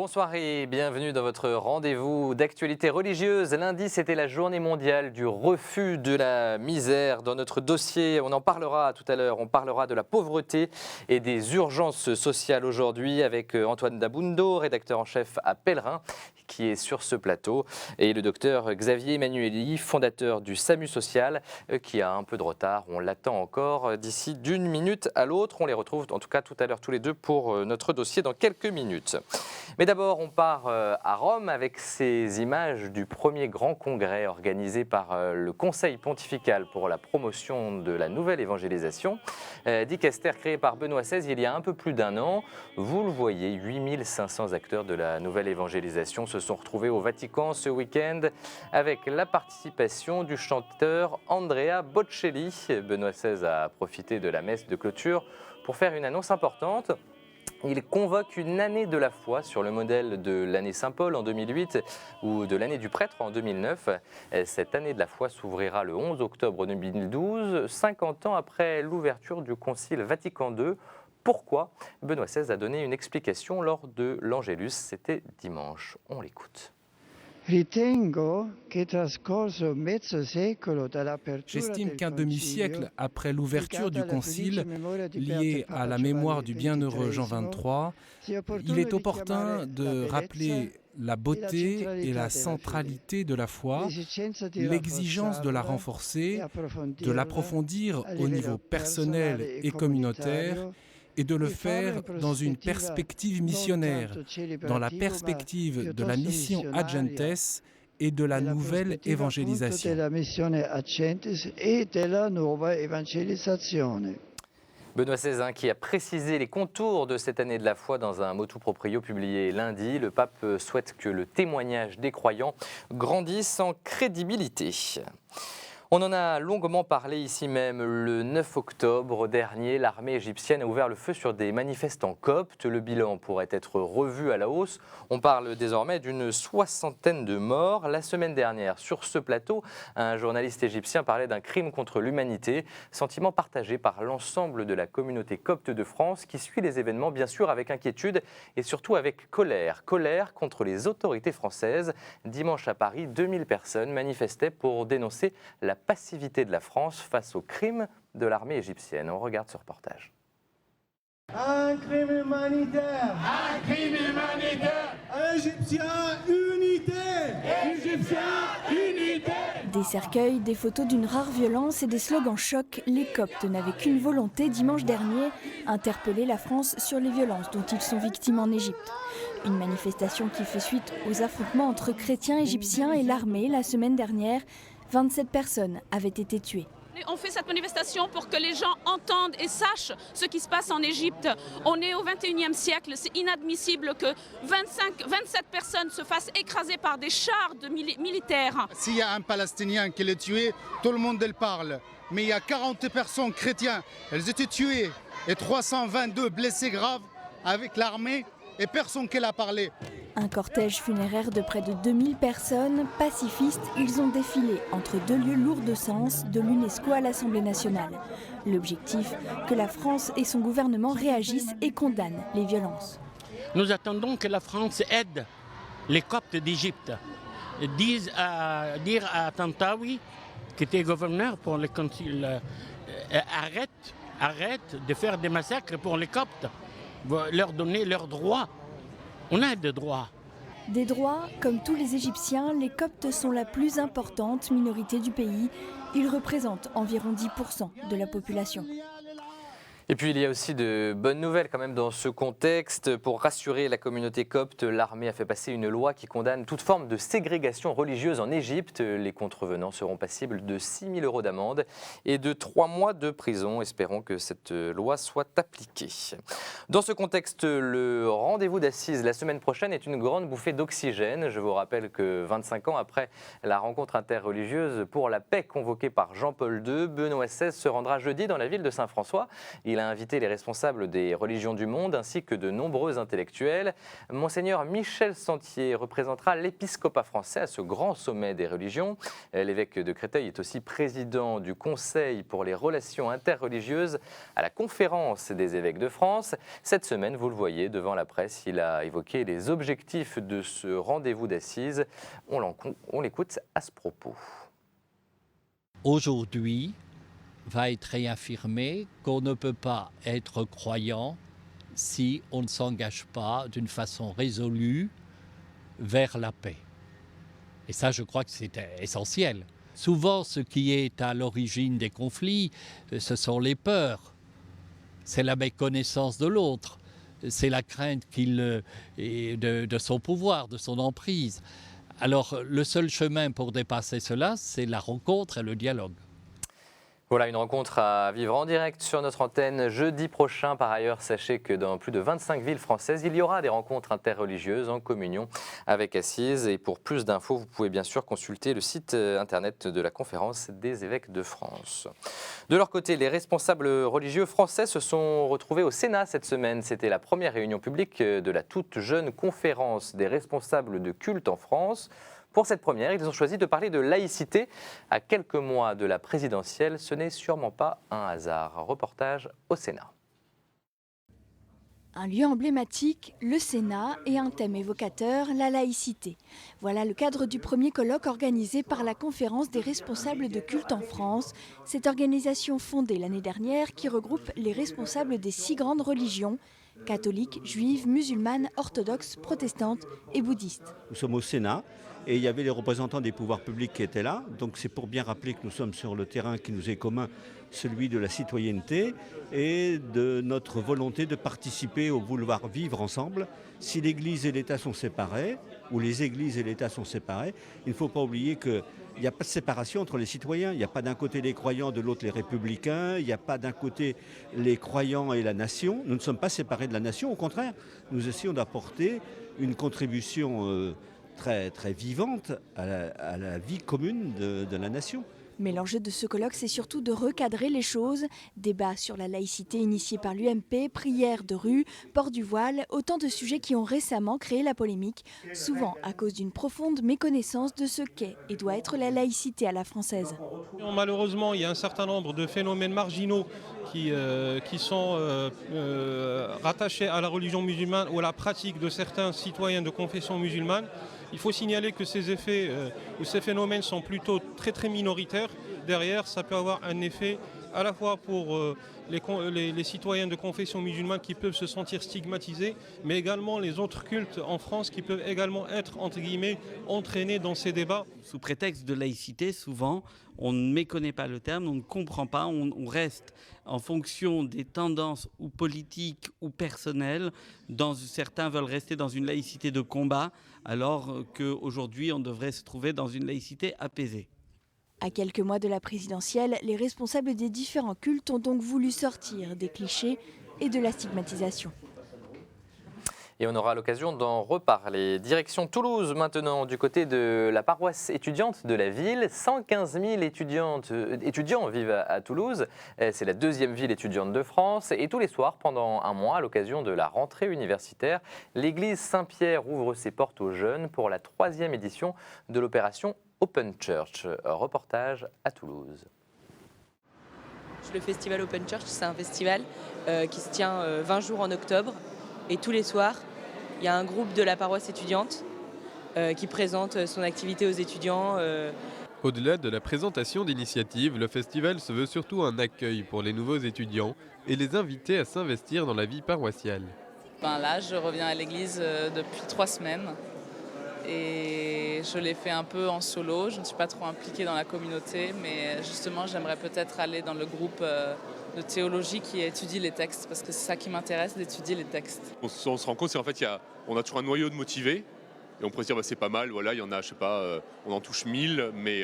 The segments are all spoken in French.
Bonsoir et bienvenue dans votre rendez-vous d'actualité religieuse. Lundi, c'était la journée mondiale du refus de la misère. Dans notre dossier, on en parlera tout à l'heure, on parlera de la pauvreté et des urgences sociales aujourd'hui avec Antoine Dabundo, rédacteur en chef à Pèlerin, qui est sur ce plateau, et le docteur Xavier Emmanuelli, fondateur du SAMU Social, qui a un peu de retard. On l'attend encore d'ici d'une minute à l'autre. On les retrouve en tout cas tout à l'heure tous les deux pour notre dossier dans quelques minutes. Mais d'abord, on part à Rome avec ces images du premier grand congrès organisé par le Conseil pontifical pour la promotion de la nouvelle évangélisation. Dicaster créé par Benoît XVI il y a un peu plus d'un an. Vous le voyez, 8500 acteurs de la nouvelle évangélisation se sont retrouvés au Vatican ce week-end avec la participation du chanteur Andrea Bocelli. Benoît XVI a profité de la messe de clôture pour faire une annonce importante. Il convoque une année de la foi sur le modèle de l'année Saint-Paul en 2008 ou de l'année du prêtre en 2009. Cette année de la foi s'ouvrira le 11 octobre 2012, 50 ans après l'ouverture du Concile Vatican II. Pourquoi ? Benoît XVI a donné une explication lors de l'Angélus, c'était dimanche. On l'écoute. J'estime qu'un demi-siècle après l'ouverture du Concile, lié à la mémoire du bienheureux Jean XXIII, il est opportun de rappeler la beauté et la centralité de la foi, l'exigence de la renforcer, de l'approfondir au niveau personnel et communautaire, et de le faire dans une perspective missionnaire, dans la perspective de la mission Ad Gentes et de la nouvelle évangélisation. Benoît XVI qui a précisé les contours de cette année de la foi dans un motu proprio publié lundi. Le pape souhaite que le témoignage des croyants grandisse en crédibilité. On en a longuement parlé ici même. Le 9 octobre dernier, l'armée égyptienne a ouvert le feu sur des manifestants coptes. Le bilan pourrait être revu à la hausse. On parle désormais d'une soixantaine de morts. La semaine dernière, sur ce plateau, un journaliste égyptien parlait d'un crime contre l'humanité, sentiment partagé par l'ensemble de la communauté copte de France qui suit les événements bien sûr avec inquiétude et surtout avec colère. Colère contre les autorités françaises. Dimanche à Paris, 2000 personnes manifestaient pour dénoncer la passivité de la France face aux crimes de l'armée égyptienne. On regarde ce reportage. Un crime humanitaire. Un crime humanitaire. Égyptiens, unité. Égyptiens, unité. Des cercueils, des photos d'une rare violence et des slogans chocs, les Coptes n'avaient qu'une volonté dimanche dernier, interpeller la France sur les violences dont ils sont victimes en Égypte. Une manifestation qui fait suite aux affrontements entre chrétiens égyptiens et l'armée la semaine dernière. 27 personnes avaient été tuées. On fait cette manifestation pour que les gens entendent et sachent ce qui se passe en Égypte. On est au 21e siècle, c'est inadmissible que 27 personnes se fassent écraser par des chars militaires. S'il y a un Palestinien qui est tué, tout le monde en parle. Mais il y a 40 personnes chrétiennes, elles étaient tuées et 322 blessés graves avec l'armée et personne qui l'a parlé. Un cortège funéraire de près de 2000 personnes, pacifistes, ils ont défilé entre deux lieux lourds de sens, de l'UNESCO à l'Assemblée nationale. L'objectif, que la France et son gouvernement réagissent et condamnent les violences. Nous attendons que la France aide les Coptes d'Égypte. Dire à Tantawi, qui était gouverneur pour le concile, arrête de faire des massacres pour les Coptes, leur donner leurs droits. On a des droits. Des droits, comme tous les Égyptiens, les Coptes sont la plus importante minorité du pays. Ils représentent environ 10% de la population. Et puis il y a aussi de bonnes nouvelles quand même dans ce contexte. Pour rassurer la communauté copte, l'armée a fait passer une loi qui condamne toute forme de ségrégation religieuse en Égypte. Les contrevenants seront passibles de 6 000 € d'amende et de 3 mois de prison. Espérons que cette loi soit appliquée. Dans ce contexte, le rendez-vous d'assises la semaine prochaine est une grande bouffée d'oxygène. Je vous rappelle que 25 ans après la rencontre interreligieuse pour la paix convoquée par Jean-Paul II, Benoît XVI se rendra jeudi dans la ville de Saint-François. Il Il a invité les responsables des religions du monde ainsi que de nombreux intellectuels. Monseigneur Michel Sentier représentera l'épiscopat français à ce grand sommet des religions. L'évêque de Créteil est aussi président du Conseil pour les relations interreligieuses à la Conférence des évêques de France. Cette semaine, vous le voyez, devant la presse, il a évoqué les objectifs de ce rendez-vous d'assises. On l'écoute à ce propos. Aujourd'hui, va être réaffirmé qu'on ne peut pas être croyant si on ne s'engage pas d'une façon résolue vers la paix. Et ça, je crois que c'est essentiel. Souvent, ce qui est à l'origine des conflits, ce sont les peurs. C'est la méconnaissance de l'autre. C'est la crainte de son pouvoir, de son emprise. Alors, le seul chemin pour dépasser cela, c'est la rencontre et le dialogue. Voilà une rencontre à vivre en direct sur notre antenne jeudi prochain. Par ailleurs, sachez que dans plus de 25 villes françaises, il y aura des rencontres interreligieuses en communion avec Assise. Et pour plus d'infos, vous pouvez bien sûr consulter le site internet de la Conférence des évêques de France. De leur côté, les responsables religieux français se sont retrouvés au Sénat cette semaine. C'était la première réunion publique de la toute jeune Conférence des responsables de culte en France. Pour cette première, ils ont choisi de parler de laïcité. À quelques mois de la présidentielle, ce n'est sûrement pas un hasard. Reportage au Sénat. Un lieu emblématique, le Sénat, et un thème évocateur, la laïcité. Voilà le cadre du premier colloque organisé par la Conférence des responsables de culte en France. Cette organisation fondée l'année dernière qui regroupe les responsables des 6 grandes religions, catholiques, juives, musulmanes, orthodoxes, protestantes et bouddhistes. Nous sommes au Sénat. Et il y avait les représentants des pouvoirs publics qui étaient là. Donc c'est pour bien rappeler que nous sommes sur le terrain qui nous est commun, celui de la citoyenneté et de notre volonté de participer au vouloir vivre ensemble. Si l'Église et l'État sont séparés, ou les Églises et l'État sont séparés, il ne faut pas oublier qu'il n'y a pas de séparation entre les citoyens. Il n'y a pas d'un côté les croyants, de l'autre les républicains. Il n'y a pas d'un côté les croyants et la nation. Nous ne sommes pas séparés de la nation. Au contraire, nous essayons d'apporter une contribution très, très vivante à la vie commune de la nation. Mais l'enjeu de ce colloque, c'est surtout de recadrer les choses. Débat sur la laïcité initié par l'UMP, prières de rue, port du voile, autant de sujets qui ont récemment créé la polémique, souvent à cause d'une profonde méconnaissance de ce qu'est et doit être la laïcité à la française. Malheureusement, il y a un certain nombre de phénomènes marginaux qui sont rattachés à la religion musulmane ou à la pratique de certains citoyens de confession musulmane. Il faut signaler que ces effets ou ces phénomènes sont plutôt très très minoritaires. Derrière, ça peut avoir un effet à la fois pour les citoyens de confession musulmane qui peuvent se sentir stigmatisés, mais également les autres cultes en France qui peuvent également être, entre guillemets, entraînés dans ces débats. Sous prétexte de laïcité, souvent, on ne méconnaît pas le terme, on ne comprend pas, on reste en fonction des tendances ou politiques ou personnelles. Certains veulent rester dans une laïcité de combat, alors qu'aujourd'hui, on devrait se trouver dans une laïcité apaisée. À quelques mois de la présidentielle, les responsables des différents cultes ont donc voulu sortir des clichés et de la stigmatisation. Et on aura l'occasion d'en reparler. Direction Toulouse maintenant, du côté de la paroisse étudiante de la ville. 115 000 étudiants vivent à Toulouse. C'est la 2e ville étudiante de France. Et tous les soirs, pendant un mois, à l'occasion de la rentrée universitaire, l'église Saint-Pierre ouvre ses portes aux jeunes pour la 3e édition de l'opération Open Church. Reportage à Toulouse. Le festival Open Church, c'est un festival qui se tient 20 jours en octobre. Et tous les soirs, il y a un groupe de la paroisse étudiante qui présente son activité aux étudiants. Au-delà de la présentation d'initiatives, le festival se veut surtout un accueil pour les nouveaux étudiants et les inviter à s'investir dans la vie paroissiale. Là, je reviens à l'église depuis 3 semaines et je l'ai fait un peu en solo. Je ne suis pas trop impliquée dans la communauté, mais justement, j'aimerais peut-être aller dans le groupe de théologie qui étudie les textes, parce que c'est ça qui m'intéresse, d'étudier les textes. On se rend compte, c'est en fait, on a toujours un noyau de motivés, et on pourrait se dire, c'est pas mal, voilà, il y en a, je sais pas, on en touche 1000, mais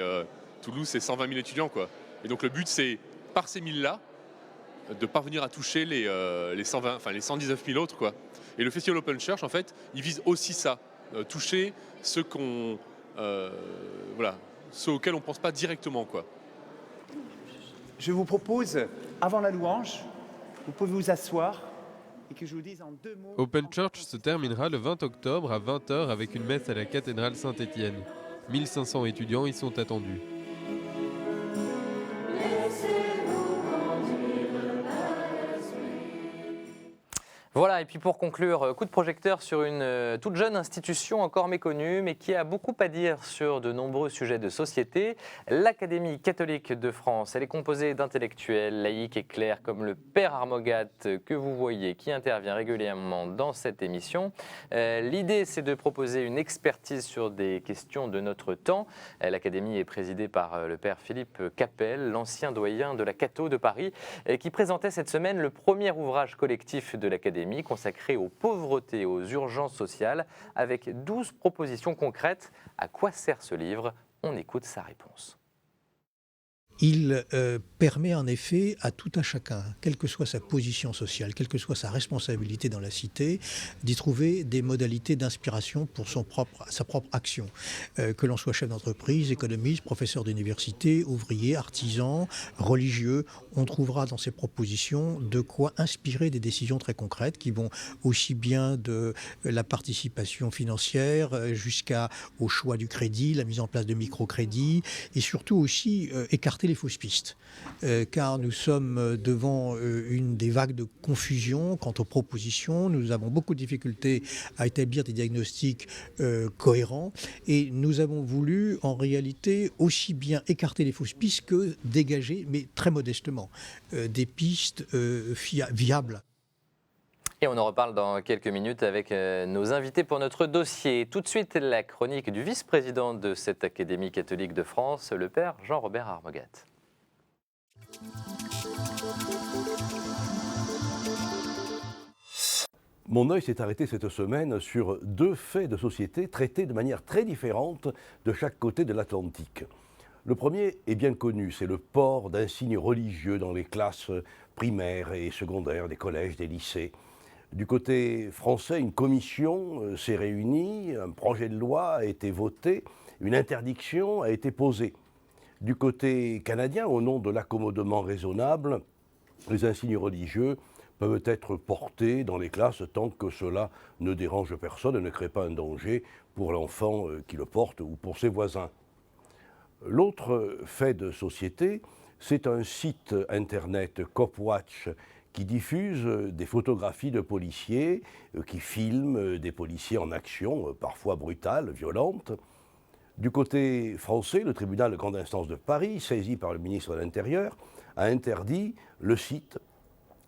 Toulouse, c'est 120 000 étudiants, quoi. Et donc le but, c'est, par ces 1000-là, de parvenir à toucher les 119 000 autres, quoi. Et le Festival Open Church, en fait, il vise aussi ça, toucher ceux ceux auxquels on ne pense pas directement, quoi. Je vous propose, avant la louange, vous pouvez vous asseoir et que je vous dise en 2 mots. Open Church se terminera le 20 octobre à 20h avec une messe à la cathédrale Saint-Étienne. 1500 étudiants y sont attendus. Voilà, et puis pour conclure, coup de projecteur sur une toute jeune institution encore méconnue, mais qui a beaucoup à dire sur de nombreux sujets de société, l'Académie catholique de France. Elle est composée d'intellectuels, laïcs et clercs, comme le Père Armogat, que vous voyez, qui intervient régulièrement dans cette émission. L'idée, c'est de proposer une expertise sur des questions de notre temps. L'Académie est présidée par le Père Philippe Capel, l'ancien doyen de la Catho de Paris, qui présentait cette semaine le premier ouvrage collectif de l'Académie, consacré aux pauvretés et aux urgences sociales, avec 12 propositions concrètes. À quoi sert ce livre? On écoute sa réponse. Il permet en effet à tout un chacun, quelle que soit sa position sociale, quelle que soit sa responsabilité dans la cité, d'y trouver des modalités d'inspiration pour sa propre action. Que l'on soit chef d'entreprise, économiste, professeur d'université, ouvrier, artisan, religieux, on trouvera dans ces propositions de quoi inspirer des décisions très concrètes qui vont aussi bien de la participation financière jusqu'au choix du crédit, la mise en place de microcrédits et surtout aussi écarter les fausses pistes, car nous sommes devant une des vagues de confusion quant aux propositions. Nous avons beaucoup de difficultés à établir des diagnostics cohérents et nous avons voulu en réalité aussi bien écarter les fausses pistes que dégager, mais très modestement, des pistes viables. Et on en reparle dans quelques minutes avec nos invités pour notre dossier. Tout de suite, la chronique du vice-président de cette Académie catholique de France, le Père Jean-Robert Armogat. Mon œil s'est arrêté cette semaine sur 2 faits de société traités de manière très différente de chaque côté de l'Atlantique. Le premier est bien connu, c'est le port d'insignes religieux dans les classes primaires et secondaires des collèges, des lycées. Du côté français, une commission s'est réunie, un projet de loi a été voté, une interdiction a été posée. Du côté canadien, au nom de l'accommodement raisonnable, les insignes religieux peuvent être portés dans les classes tant que cela ne dérange personne et ne crée pas un danger pour l'enfant qui le porte ou pour ses voisins. L'autre fait de société, c'est un site internet Copwatch qui diffuse des photographies de policiers, qui filment des policiers en action, parfois brutale, violente. Du côté français, le tribunal de grande instance de Paris, saisi par le ministre de l'Intérieur, a interdit le site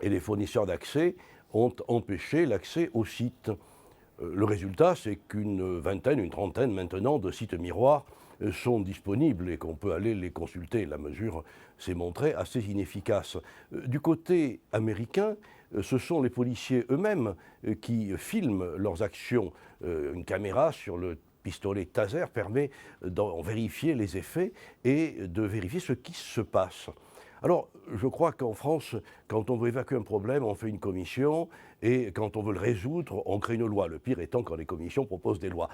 et les fournisseurs d'accès ont empêché l'accès au site. Le résultat, c'est qu'une vingtaine, une trentaine maintenant de sites miroirs sont disponibles et qu'on peut aller les consulter. La mesure s'est montrée assez inefficace. Du côté américain, ce sont les policiers eux-mêmes qui filment leurs actions. Une caméra sur le pistolet taser permet d'en vérifier les effets et de vérifier ce qui se passe. Alors, je crois qu'en France, quand on veut évacuer un problème, on fait une commission, et quand on veut le résoudre, on crée une loi. Le pire étant quand les commissions proposent des lois.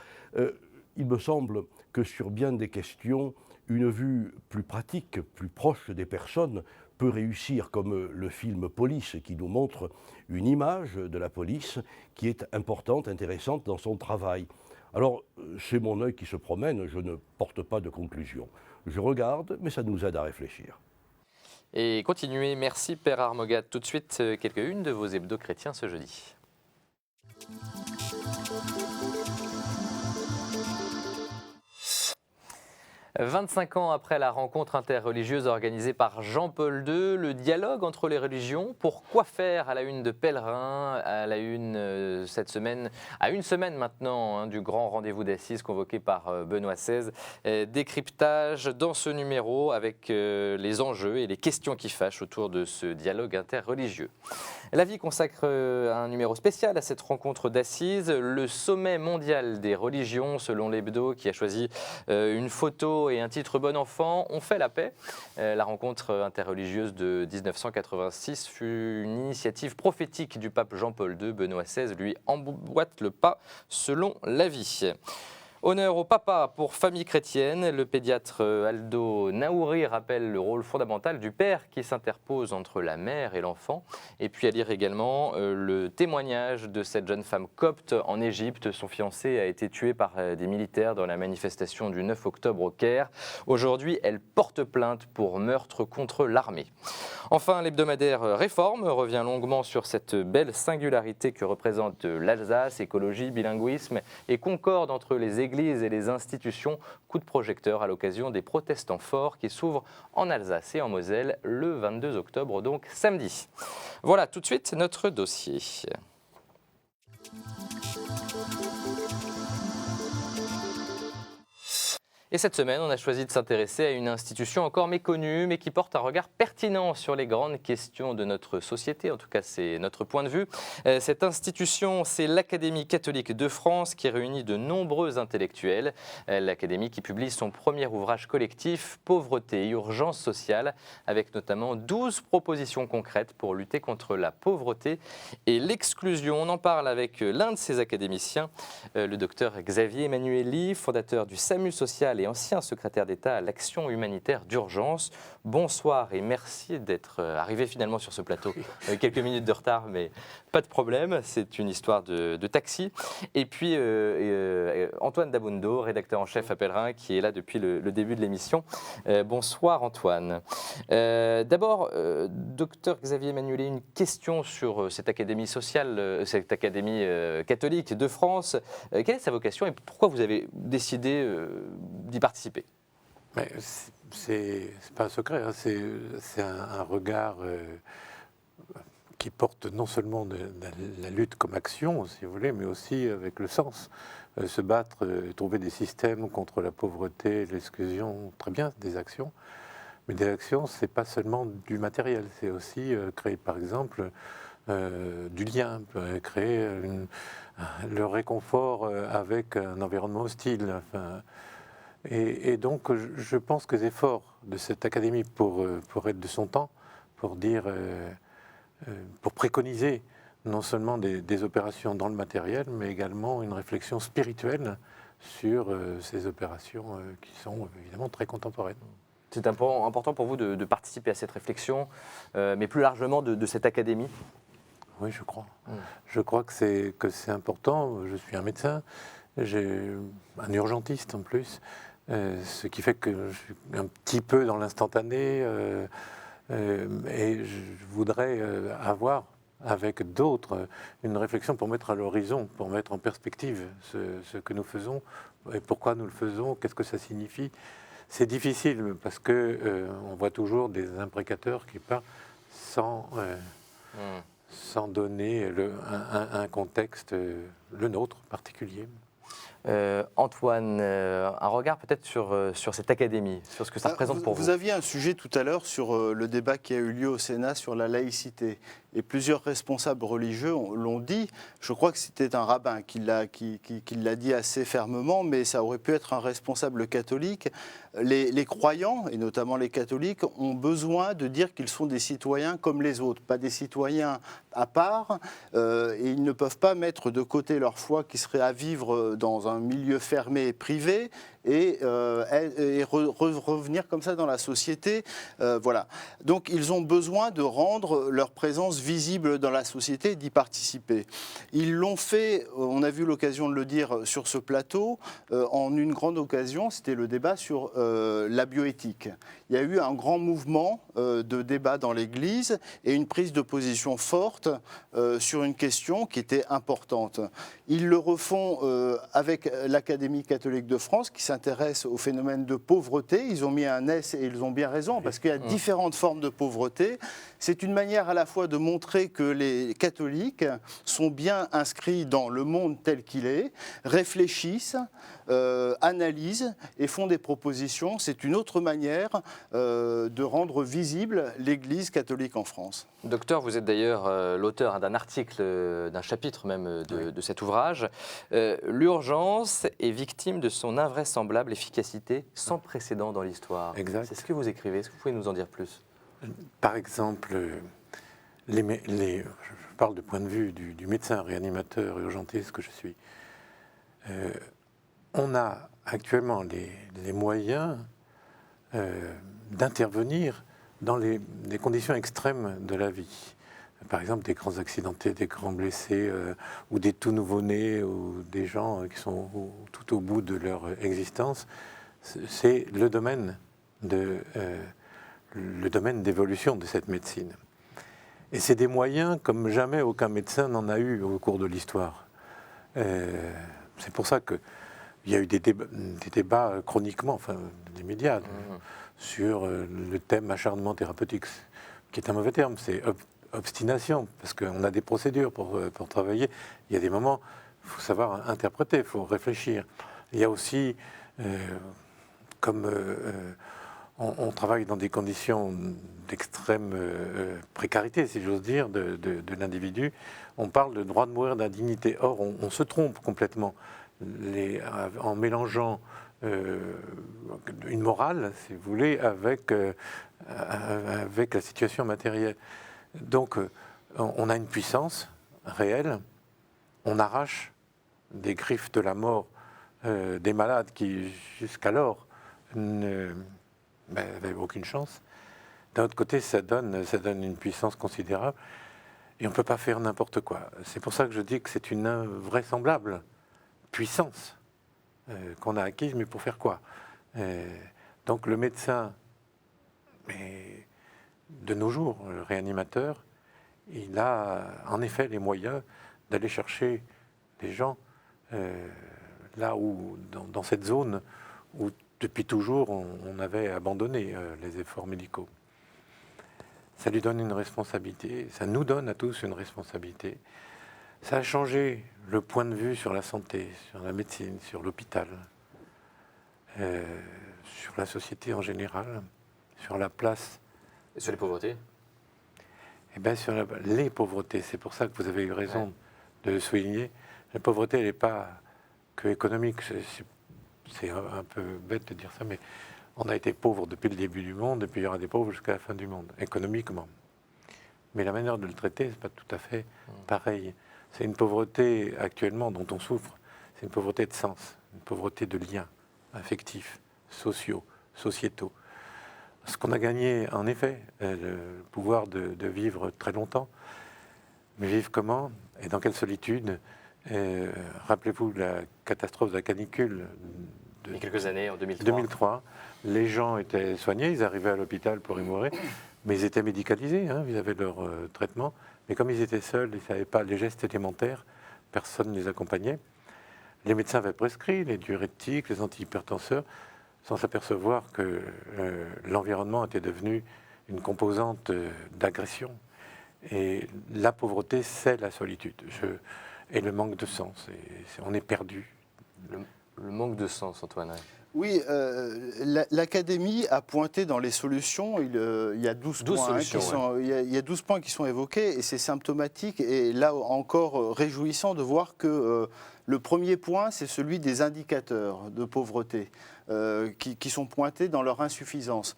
Il me semble que sur bien des questions, une vue plus pratique, plus proche des personnes peut réussir, comme le film Police, qui nous montre une image de la police qui est importante, intéressante dans son travail. Alors, c'est mon œil qui se promène, je ne porte pas de conclusion. Je regarde, mais ça nous aide à réfléchir. Et continuez, merci Père Armogat. Tout de suite, quelques-unes de vos hebdos chrétiens ce jeudi. 25 ans après la rencontre interreligieuse organisée par Jean-Paul II, le dialogue entre les religions, pour quoi faire à la une de Pèlerin, à la une cette semaine, à une semaine maintenant du grand rendez-vous d'assises convoqué par Benoît XVI. Décryptage dans ce numéro avec les enjeux et les questions qui fâchent autour de ce dialogue interreligieux. La Vie consacre un numéro spécial à cette rencontre d'assises, le sommet mondial des religions, selon l'hebdo qui a choisi une photo et un titre bon enfant, on fait la paix. La rencontre interreligieuse de 1986 fut une initiative prophétique du pape Jean-Paul II. Benoît XVI lui emboîte le pas selon La Vie. Honneur au papa pour famille chrétienne. Le pédiatre Aldo Naouri rappelle le rôle fondamental du père qui s'interpose entre la mère et l'enfant. Et puis à lire également le témoignage de cette jeune femme copte en Égypte. Son fiancé a été tué par des militaires dans la manifestation du 9 octobre au Caire. Aujourd'hui, elle porte plainte pour meurtre contre l'armée. Enfin, l'hebdomadaire Réforme revient longuement sur cette belle singularité que représente l'Alsace, écologie, bilinguisme et concorde entre les églises et les institutions. Coup de projecteur à l'occasion des protestants forts qui s'ouvrent en Alsace et en Moselle le 22 octobre, donc samedi. Voilà tout de suite notre dossier. Et cette semaine, on a choisi de s'intéresser à une institution encore méconnue, mais qui porte un regard pertinent sur les grandes questions de notre société. En tout cas, c'est notre point de vue. Cette institution, c'est l'Académie catholique de France, qui réunit de nombreux intellectuels. L'Académie qui publie son premier ouvrage collectif, Pauvreté et urgence sociale, avec notamment 12 propositions concrètes pour lutter contre la pauvreté et l'exclusion. On en parle avec l'un de ces académiciens, le docteur Xavier Emmanuelli, fondateur du SAMU social et ancien secrétaire d'État à l'action humanitaire d'urgence. Bonsoir et merci d'être arrivé finalement sur ce plateau. Quelques minutes de retard, mais pas de problème, c'est une histoire de taxi. Et puis Antoine Dabundo, rédacteur en chef à Pèlerin, qui est là depuis le début de l'émission. Bonsoir Antoine. D'abord, docteur Xavier Emmanuelli, une question sur cette académie sociale, cette académie catholique de France. Quelle est sa vocation et pourquoi vous avez décidé d'y participer? C'est pas un secret, hein, c'est un regard qui porte non seulement de la lutte comme action, si vous voulez, mais aussi avec le sens. Se battre, trouver des systèmes contre la pauvreté, l'exclusion, très bien, des actions. Mais des actions, c'est pas seulement du matériel, c'est aussi créer, par exemple, du lien, créer le réconfort avec un environnement hostile. Enfin, et donc, je pense que les efforts de cette académie pour être de son temps, pour dire, pour préconiser non seulement des opérations dans le matériel, mais également une réflexion spirituelle sur ces opérations qui sont évidemment très contemporaines. C'est important pour vous de participer à cette réflexion, mais plus largement de cette académie? Oui, je crois. Je crois que c'est important. Je suis un médecin, j'ai un urgentiste en plus, ce qui fait que je suis un petit peu dans l'instantané et je voudrais avoir avec d'autres une réflexion pour mettre à l'horizon, pour mettre en perspective ce que nous faisons et pourquoi nous le faisons, qu'est-ce que ça signifie. C'est difficile parce que on voit toujours des imprécateurs qui partent sans donner un contexte, le nôtre particulier. Antoine, un regard peut-être sur cette académie, sur ce que ça représente pour vous. Vous aviez un sujet tout à l'heure sur le débat qui a eu lieu au Sénat sur la laïcité. Et plusieurs responsables religieux l'ont dit. Je crois que c'était un rabbin qui l'a dit assez fermement, mais ça aurait pu être un responsable catholique. Les croyants, et notamment les catholiques, ont besoin de dire qu'ils sont des citoyens comme les autres, pas des citoyens à part, et ils ne peuvent pas mettre de côté leur foi qui serait à vivre dans un milieu fermé et privé, et revenir comme ça dans la société. Voilà. Donc ils ont besoin de rendre leur présence visible dans la société et d'y participer. Ils l'ont fait, on a vu l'occasion de le dire sur ce plateau, en une grande occasion, c'était le débat sur la bioéthique. Il y a eu un grand mouvement de débat dans l'Église et une prise de position forte sur une question qui était importante. Ils le refont avec l'Académie catholique de France qui s'intéresse au phénomène de pauvreté. Ils ont mis un S et ils ont bien raison parce qu'il y a différentes formes de pauvreté. C'est une manière à la fois de montrer que les catholiques sont bien inscrits dans le monde tel qu'il est, réfléchissent, analysent et font des propositions. C'est une autre manière de rendre visible l'Église catholique en France. Docteur, vous êtes d'ailleurs l'auteur d'un article, d'un chapitre même de cet ouvrage. L'urgence est victime de son invraisemblable efficacité sans précédent dans l'histoire. Exact. C'est ce que vous écrivez. Est-ce que vous pouvez nous en dire plus? Par exemple, je parle du point de vue du médecin réanimateur urgentiste que je suis. on a actuellement les moyens d'intervenir dans les conditions extrêmes de la vie. Par exemple, des grands accidentés, des grands blessés, ou des tout nouveau-nés, ou des gens qui sont tout au bout de leur existence. C'est le domaine d'évolution de cette médecine. Et c'est des moyens comme jamais aucun médecin n'en a eu au cours de l'histoire. C'est pour ça qu'il y a eu des débats chroniquement, enfin des médias, sur le thème acharnement thérapeutique, qui est un mauvais terme, c'est obstination, parce qu'on a des procédures pour travailler. Il y a des moments, il faut savoir interpréter, il faut réfléchir. Il y a aussi, comme on travaille dans des conditions d'extrême précarité, si j'ose dire, de l'individu, on parle de droit de mourir d'indignité. Or, on se trompe complètement en mélangeant une morale, si vous voulez, avec la situation matérielle. Donc, on a une puissance réelle, on arrache des griffes de la mort des malades qui, jusqu'alors, n'avaient aucune chance. D'un autre côté, ça donne une puissance considérable et on ne peut pas faire n'importe quoi. C'est pour ça que je dis que c'est une invraisemblable puissance qu'on a acquise, mais pour faire quoi? Donc le médecin, de nos jours, le réanimateur, il a en effet les moyens d'aller chercher des gens là où, dans cette zone où depuis toujours on avait abandonné les efforts médicaux. Ça lui donne une responsabilité, ça nous donne à tous une responsabilité. Ça a changé le point de vue sur la santé, sur la médecine, sur l'hôpital, sur la société en général, sur la place. Et sur les pauvretés? Eh bien, sur les pauvretés, c'est pour ça que vous avez eu raison de le souligner. La pauvreté, elle n'est pas que économique. C'est un peu bête de dire ça, mais on a été pauvre depuis le début du monde, et puis il y aura des pauvres jusqu'à la fin du monde, économiquement. Mais la manière de le traiter, c'est pas tout à fait pareil. C'est une pauvreté actuellement dont on souffre. C'est une pauvreté de sens, une pauvreté de liens affectifs, sociaux, sociétaux. Ce qu'on a gagné, en effet, le pouvoir de vivre très longtemps. Mais vivre comment et dans quelle solitude? Rappelez-vous la catastrophe de la canicule il y a quelques années, en 2003. 2003. Les gens étaient soignés, ils arrivaient à l'hôpital pour y mourir, mais ils étaient médicalisés, ils avaient leur traitement. Mais comme ils étaient seuls, ils ne savaient pas les gestes élémentaires, personne ne les accompagnait. Les médecins avaient prescrit les diurétiques, les antihypertenseurs, sans s'apercevoir que l'environnement était devenu une composante d'agression. Et la pauvreté, c'est la solitude et le manque de sens. On est perdu. Le manque de sens, Antoine. Oui, l'Académie a pointé dans les solutions, il y a 12 points, il y a 12 points qui sont évoqués, et c'est symptomatique, et là encore réjouissant de voir que le premier point, c'est celui des indicateurs de pauvreté qui sont pointés dans leur insuffisance.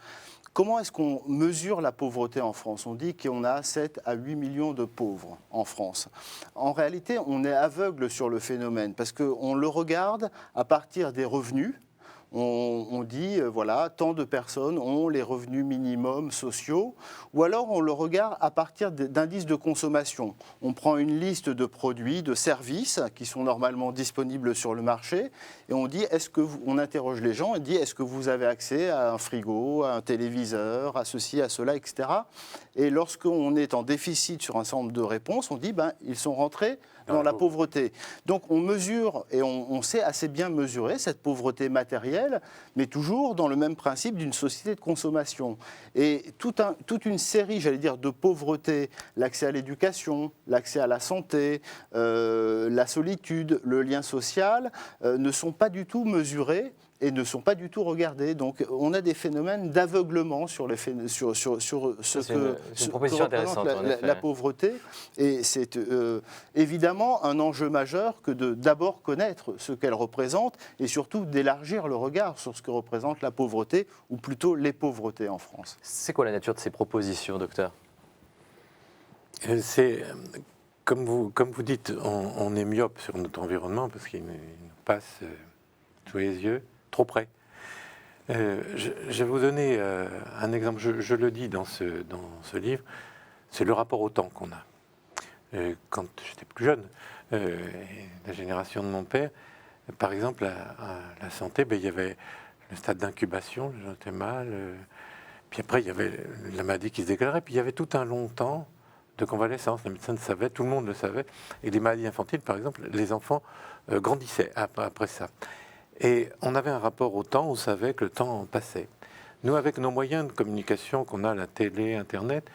Comment est-ce qu'on mesure la pauvreté en France? On dit qu'on a 7 à 8 millions de pauvres en France. En réalité, on est aveugle sur le phénomène parce qu'on le regarde à partir des revenus. On dit, voilà, tant de personnes ont les revenus minimums sociaux, ou alors on le regarde à partir d'indices de consommation. On prend une liste de produits, de services qui sont normalement disponibles sur le marché, et on dit, on interroge les gens, et dit, est-ce que vous avez accès à un frigo, à un téléviseur, à ceci, à cela, etc. Et lorsqu'on est en déficit sur un certain nombre de réponses, on dit, ils sont rentrés dans la pauvreté. Donc on mesure, et on sait assez bien mesurer cette pauvreté matérielle, mais toujours dans le même principe d'une société de consommation. Et toute une série, j'allais dire, de pauvretés, l'accès à l'éducation, l'accès à la santé, la solitude, le lien social, ne sont pas du tout mesurés et ne sont pas du tout regardés. Donc on a des phénomènes d'aveuglement sur ce que représente la pauvreté. Et c'est évidemment un enjeu majeur que de d'abord connaître ce qu'elle représente et surtout d'élargir le regard sur ce que représente la pauvreté, ou plutôt les pauvretés en France. C'est quoi la nature de ces propositions, docteur? C'est, comme vous dites, on est myope sur notre environnement parce qu'il nous passe sous les yeux, trop près. Je vais vous donner un exemple, je le dis dans ce livre, c'est le rapport au temps qu'on a. Quand j'étais plus jeune, la génération de mon père, par exemple, à la santé, il y avait le stade d'incubation, les gens étaient mal, puis après il y avait la maladie qui se déclarait, puis il y avait tout un long temps de convalescence, les médecins le savaient, tout le monde le savait, et les maladies infantiles, par exemple, les enfants grandissaient après ça. Et on avait un rapport au temps, on savait que le temps passait. Nous, avec nos moyens de communication qu'on a, la télé, Internet,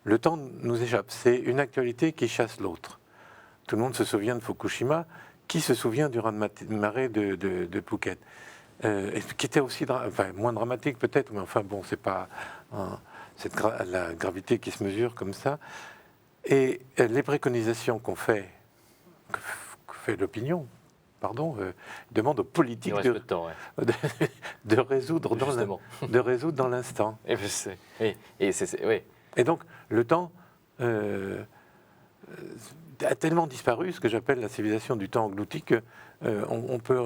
le temps nous échappe. C'est une actualité qui chasse l'autre. Tout le monde se souvient de Fukushima. Qui se souvient du raz-de-marée de Phuket, qui était aussi moins dramatique peut-être, mais enfin bon, c'est pas la gravité qui se mesure comme ça. Et les préconisations que fait l'opinion, demandent aux politiques de résoudre dans l'instant. Et donc le temps a tellement disparu, ce que j'appelle la civilisation du temps englouti, qu'on peut,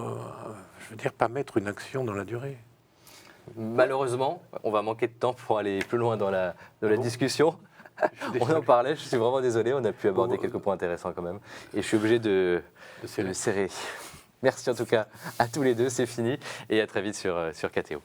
je veux dire, pas mettre une action dans la durée. Malheureusement, on va manquer de temps pour aller plus loin dans la discussion. On en parlait, je suis vraiment désolé, on a pu aborder quelques points intéressants quand même. Et je suis obligé de serrer. Merci en tout cas à tous les deux, c'est fini. Et à très vite sur KTO.